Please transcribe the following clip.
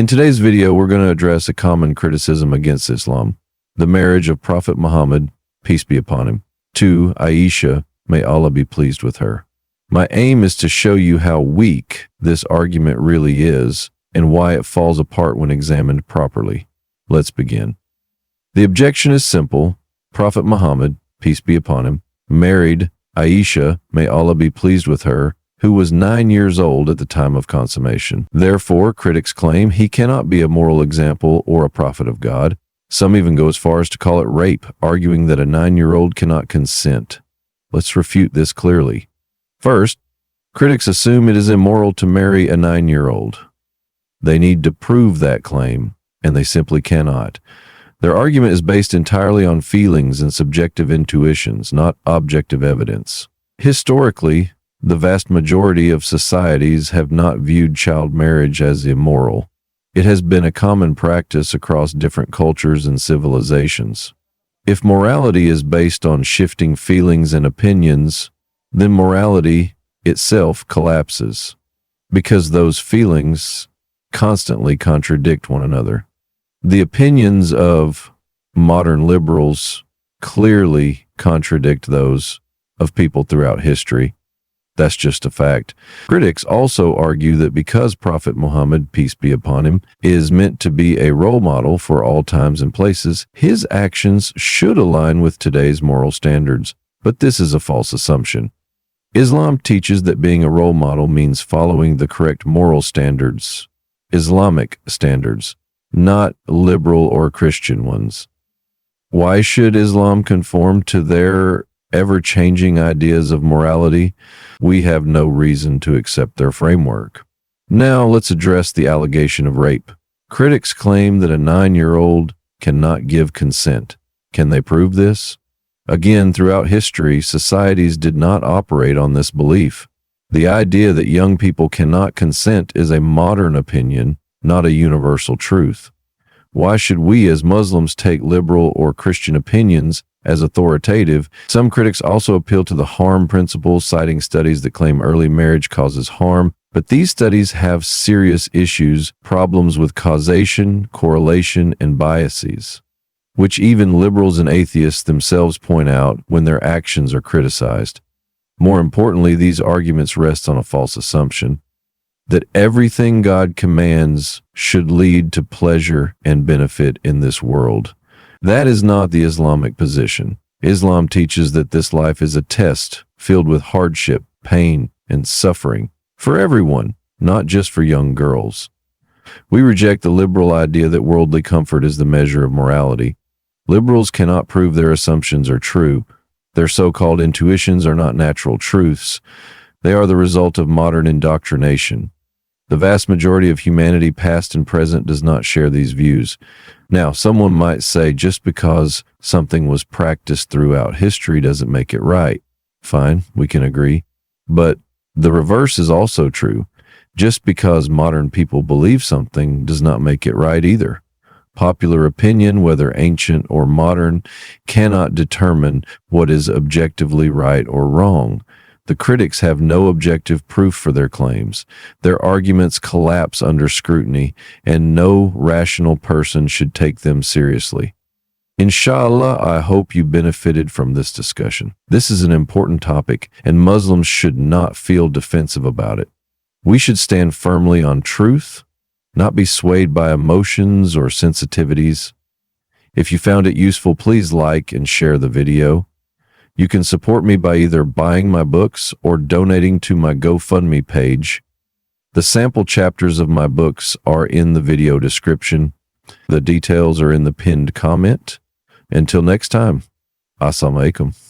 In today's video, we're going to address a common criticism against Islam, the marriage of Prophet Muhammad, peace be upon him, to Aisha, may Allah be pleased with her. My aim is to show you how weak this argument really is and why it falls apart when examined properly. Let's begin. The objection is simple. Prophet Muhammad, peace be upon him, married Aisha, may Allah be pleased with her, who was 9 years old at the time of consummation. Therefore, critics claim he cannot be a moral example or a prophet of God. Some even go as far as to call it rape, arguing that a 9-year-old cannot consent. Let's refute this clearly. First, critics assume it is immoral to marry a 9-year-old. They need to prove that claim, and they simply cannot. Their argument is based entirely on feelings and subjective intuitions, not objective evidence. Historically, the vast majority of societies have not viewed child marriage as immoral. It has been a common practice across different cultures and civilizations. If morality is based on shifting feelings and opinions, then morality itself collapses, because those feelings constantly contradict one another. The opinions of modern liberals clearly contradict those of people throughout history. That's just a fact. Critics also argue that because Prophet Muhammad, peace be upon him, is meant to be a role model for all times and places, his actions should align with today's moral standards. But this is a false assumption. Islam teaches that being a role model means following the correct moral standards, Islamic standards, not liberal or Christian ones. Why should Islam conform to their ever-changing ideas of morality? We have no reason to accept their framework. Now let's address the allegation of rape. Critics claim that a 9-year-old cannot give consent. Can they prove this? Again, throughout history, societies did not operate on this belief. The idea that young people cannot consent is a modern opinion, not a universal truth. Why should we as Muslims take liberal or Christian opinions as authoritative? Some critics also appeal to the harm principle, citing studies that claim early marriage causes harm. But these studies have serious issues, problems with causation, correlation, and biases, which even liberals and atheists themselves point out when their actions are criticized. More importantly, these arguments rest on a false assumption that everything God commands should lead to pleasure and benefit in this world. That is not the Islamic position. Islam teaches that this life is a test filled with hardship, pain, and suffering for everyone, not just for young girls. We reject the liberal idea that worldly comfort is the measure of morality. Liberals cannot prove their assumptions are true. Their so-called intuitions are not natural truths. They are the result of modern indoctrination. The vast majority of humanity, past and present, does not share these views. Now, someone might say just because something was practiced throughout history doesn't make it right. Fine, we can agree. But the reverse is also true. Just because modern people believe something does not make it right either. Popular opinion, whether ancient or modern, cannot determine what is objectively right or wrong. The critics have no objective proof for their claims. Their arguments collapse under scrutiny, and no rational person should take them seriously. Inshallah, I hope you benefited from this discussion. This is an important topic, and Muslims should not feel defensive about it. We should stand firmly on truth, not be swayed by emotions or sensitivities. If you found it useful, please like and share the video. You can support me by either buying my books or donating to my GoFundMe page. The sample chapters of my books are in the video description. The details are in the pinned comment. Until next time, Assalamu alaikum.